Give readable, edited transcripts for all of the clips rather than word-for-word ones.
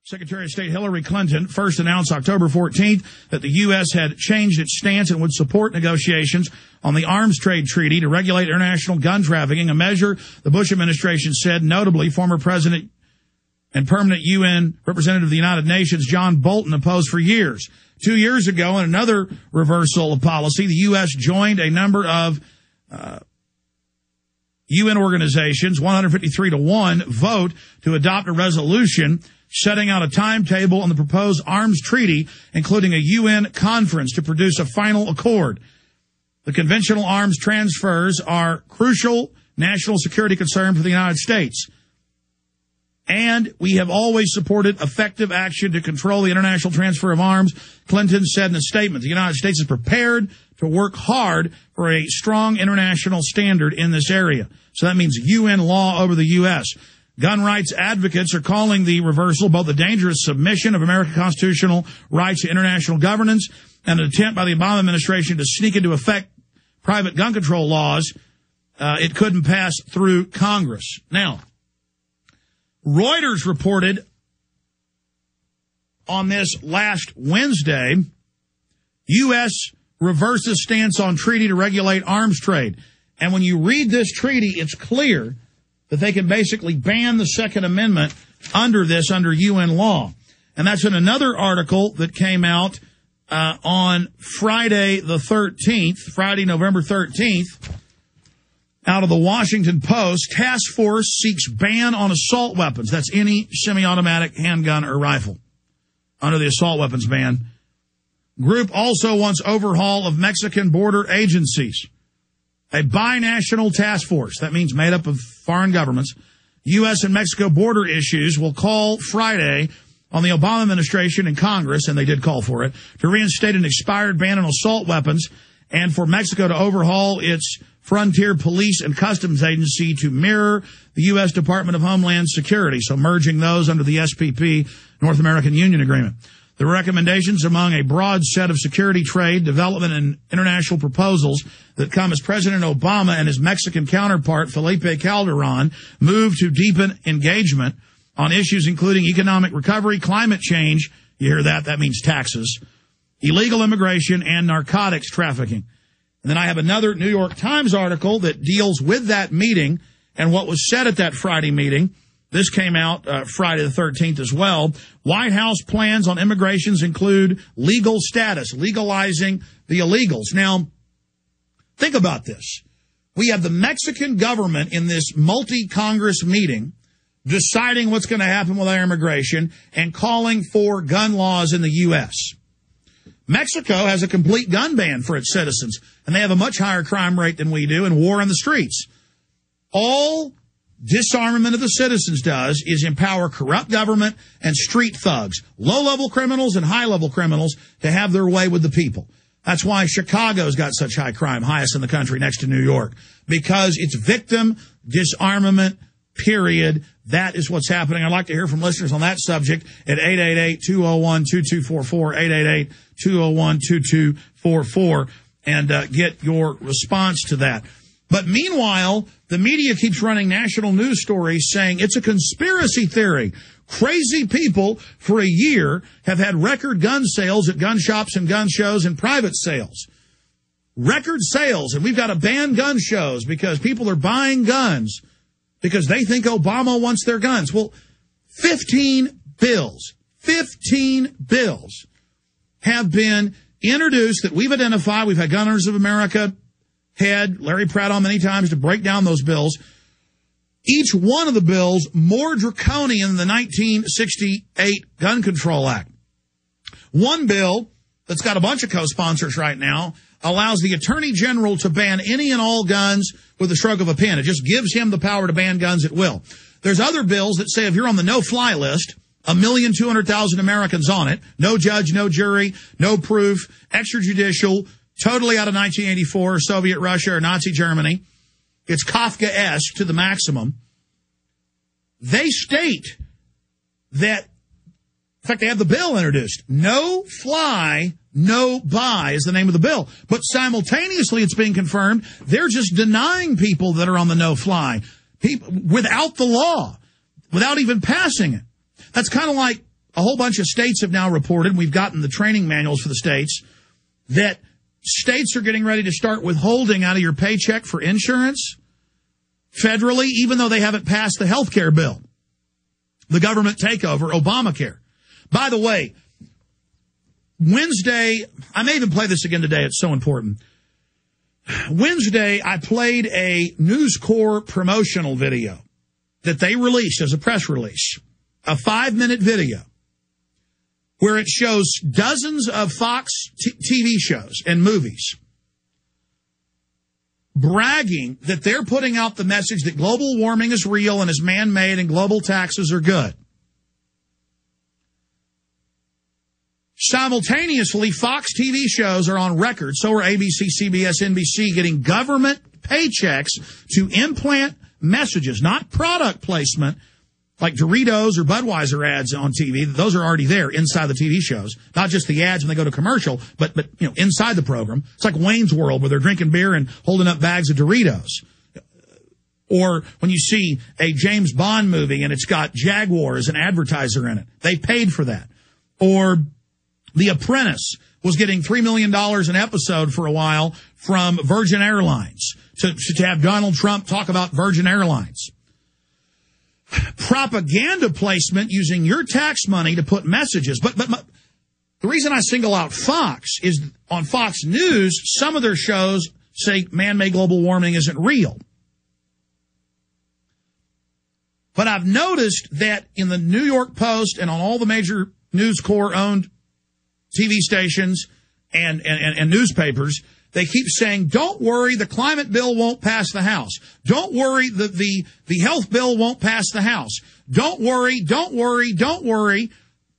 Secretary of State Hillary Clinton first announced October 14th that the U.S. had changed its stance and would support negotiations on the arms trade treaty to regulate international gun trafficking, a measure the Bush administration said notably former President and permanent UN representative of the United Nations John Bolton opposed for years. 2 years ago, in another reversal of policy, the U.S. joined a number of UN organizations, 153-1 vote to adopt a resolution setting out a timetable on the proposed arms treaty, including a UN conference to produce a final accord. The conventional arms transfers are crucial national security concern for the United States. And we have always supported effective action to control the international transfer of arms, Clinton said in a statement. The United States is prepared to work hard for a strong international standard in this area. So that means UN law over the U.S. Gun rights advocates are calling the reversal both a dangerous submission of American constitutional rights to international governance and an attempt by the Obama administration to sneak into effect private gun control laws. It couldn't pass through Congress. Now, Reuters reported on this last Wednesday, U.S. reverses stance on treaty to regulate arms trade. And when you read this treaty, it's clear that they can basically ban the Second Amendment under UN law. And that's in another article that came out on Friday the 13th, Friday, November 13th, out of the Washington Post. Task force seeks ban on assault weapons. That's any semi-automatic handgun or rifle under the assault weapons ban. Group also wants overhaul of Mexican border agencies. A binational task force, that means made up of foreign governments, U.S. and Mexico border issues, will call Friday on the Obama administration and Congress, and they did call for it, to reinstate an expired ban on assault weapons and for Mexico to overhaul its frontier police and customs agency to mirror the U.S. Department of Homeland Security, so merging those under the SPP, North American Union Agreement. The recommendations among a broad set of security, trade, development, and international proposals that come as President Obama and his Mexican counterpart, Felipe Calderon, move to deepen engagement on issues including economic recovery, climate change, you hear that, that means taxes, illegal immigration, and narcotics trafficking. And then I have another New York Times article that deals with that meeting and what was said at that Friday meeting. This came out Friday the 13th as well. White House plans on immigrations include legal status, legalizing the illegals. Now, think about this. We have the Mexican government in this multi-Congress meeting deciding what's going to happen with our immigration and calling for gun laws in the U.S. Mexico has a complete gun ban for its citizens, and they have a much higher crime rate than we do and war in the streets. All disarmament of the citizens does is empower corrupt government and street thugs, low-level criminals and high-level criminals, to have their way with the people. That's why Chicago's got such high crime, highest in the country next to New York, because it's victim disarmament, period. That is what's happening. I'd like to hear from listeners on that subject at 888-201-2244, 888-201-2244, and get your response to that. But meanwhile, the media keeps running national news stories saying it's a conspiracy theory. Crazy people for a year have had record gun sales at gun shops and gun shows and private sales. Record sales, and we've got to ban gun shows because people are buying guns because they think Obama wants their guns. Well, 15 bills have been introduced that we've identified. We've had Gun Owners of America head Larry Pratt on many times to break down those bills. Each one of the bills more draconian than the 1968 Gun Control Act. One bill that's got a bunch of co-sponsors right now allows the Attorney General to ban any and all guns with the stroke of a pen. It just gives him the power to ban guns at will. There's other bills that say if you're on the no-fly list, 1,200,000 Americans on it, no judge, no jury, no proof, extrajudicial, totally out of 1984, Soviet Russia or Nazi Germany. It's Kafkaesque to the maximum. They state that, in fact, they have the bill introduced. No fly, no buy is the name of the bill. But simultaneously, it's being confirmed they're just denying people that are on the no fly, people without the law, without even passing it. That's kind of like a whole bunch of states have now reported, and we've gotten the training manuals for the states, that states are getting ready to start withholding out of your paycheck for insurance federally, even though they haven't passed the health care bill. The government takeover, Obamacare. By the way, Wednesday, I may even play this again today, it's so important. Wednesday, I played a News Corps promotional video that they released as a press release, a 5-minute video where it shows dozens of Fox TV shows and movies bragging that they're putting out the message that global warming is real and is man-made and global taxes are good. Simultaneously, Fox TV shows are on record, so are ABC, CBS, NBC, getting government paychecks to implant messages, not product placement, like Doritos or Budweiser ads on TV. Those are already there inside the TV shows, not just the ads when they go to commercial, but inside the program. It's like Wayne's World where they're drinking beer and holding up bags of Doritos. Or when you see a James Bond movie and it's got Jaguar as an advertiser in it. They paid for that. Or The Apprentice was getting $3 million an episode for a while from Virgin Airlines to have Donald Trump talk about Virgin Airlines. Propaganda placement using your tax money to put messages. But the reason I single out Fox is on Fox News, some of their shows say man-made global warming isn't real. But I've noticed that in the New York Post and on all the major News Corps-owned TV stations and newspapers, they keep saying, don't worry, the climate bill won't pass the House. Don't worry, the health bill won't pass the House. Don't worry, don't worry, don't worry.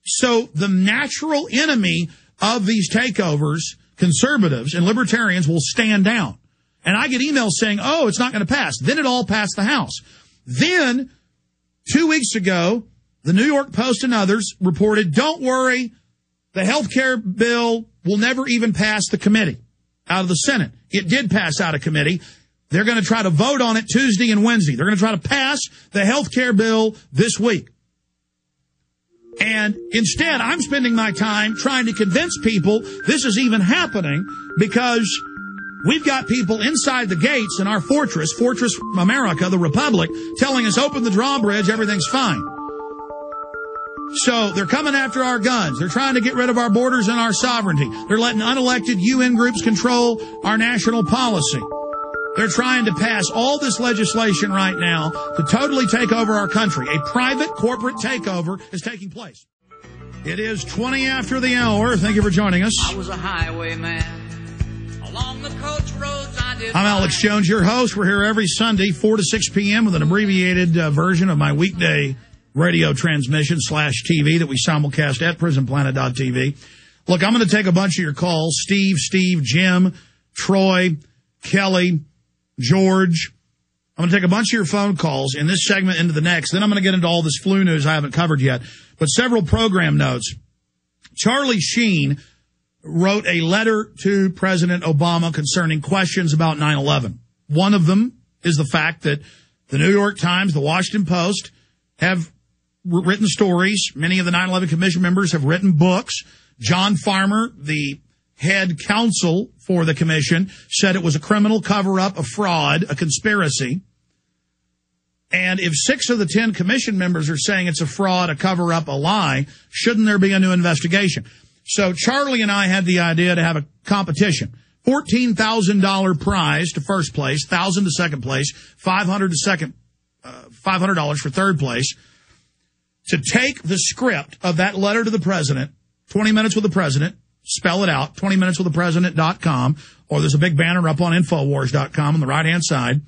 So the natural enemy of these takeovers, conservatives and libertarians, will stand down. And I get emails saying, oh, it's not going to pass. Then it all passed the House. Then, 2 weeks ago, the New York Post and others reported, don't worry, the health care bill will never even pass the committee out of the Senate. It did pass out of committee. They're going to try to vote on it Tuesday and Wednesday. They're going to try to pass the health care bill this week. And instead, I'm spending my time trying to convince people this is even happening because we've got people inside the gates in our Fortress America, the Republic, telling us open the drawbridge, everything's fine. So they're coming after our guns. They're trying to get rid of our borders and our sovereignty. They're letting unelected UN groups control our national policy. They're trying to pass all this legislation right now to totally take over our country. A private corporate takeover is taking place. It is 20 after the hour. Thank you for joining us. I was a highwayman along the coach roads I did. I'm Alex Jones, your host. We're here every Sunday, 4 to 6 p.m. with an abbreviated version of my weekday radio transmission /TV that we simulcast at prisonplanet.tv. Look, I'm going to take a bunch of your calls. Steve, Jim, Troy, Kelly, George. I'm going to take a bunch of your phone calls in this segment into the next. Then I'm going to get into all this flu news I haven't covered yet. But several program notes. Charlie Sheen wrote a letter to President Obama concerning questions about 9/11. One of them is the fact that the New York Times, the Washington Post have written stories. Many of the 9/11 Commission members have written books. John Farmer, the head counsel for the commission, said it was a criminal cover-up, a fraud, a conspiracy. And if 6 of the 10 commission members are saying it's a fraud, a cover-up, a lie, shouldn't there be a new investigation? So Charlie and I had the idea to have a competition. $14,000 prize to first place, $1,000 to second place, $500 for third place, to take the script of that letter to the president, 20 Minutes with the President, spell it out, 20minuteswiththepresident.com, or there's a big banner up on Infowars.com on the right-hand side,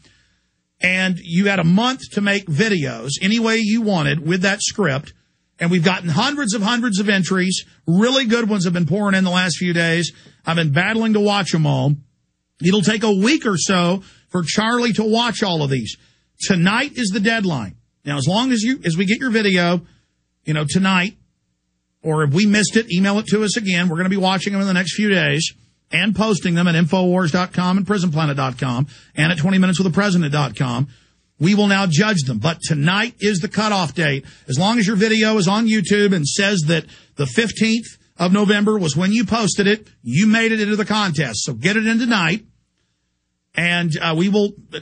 and you had a month to make videos any way you wanted with that script, and we've gotten hundreds of entries. Really good ones have been pouring in the last few days. I've been battling to watch them all. It'll take a week or so for Charlie to watch all of these. Tonight is the deadline. Now, as long as we get your video, tonight, or if we missed it, email it to us again. We're going to be watching them in the next few days and posting them at Infowars.com and PrisonPlanet.com and at 20minuteswiththepresident.com. we will now judge them. But tonight is the cutoff date. As long as your video is on YouTube and says that the 15th of November was when you posted it, you made it into the contest. So get it in tonight. And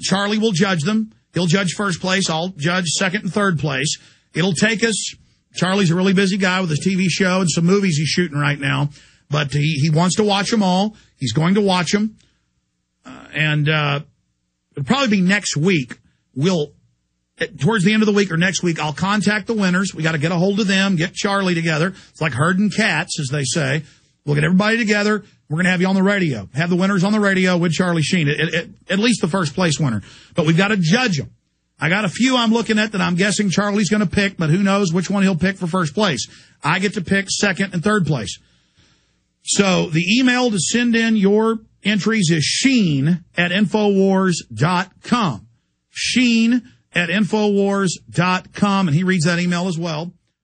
Charlie will judge them. He'll judge first place. I'll judge second and third place. It'll take us, Charlie's a really busy guy with his TV show and some movies he's shooting right now. But he wants to watch them all. He's going to watch them. It'll probably be next week. Towards the end of the week or next week, I'll contact the winners. We got to get a hold of them, get Charlie together. It's like herding cats, as they say. We'll get everybody together. We're going to have you on the radio. Have the winners on the radio with Charlie Sheen, at least the first place winner. But we've got to judge them. I got a few I'm looking at that I'm guessing Charlie's going to pick, but who knows which one he'll pick for first place. I get to pick second and third place. So the email to send in your entries is Sheen@Infowars.com. Sheen@Infowars.com, and he reads that email as well.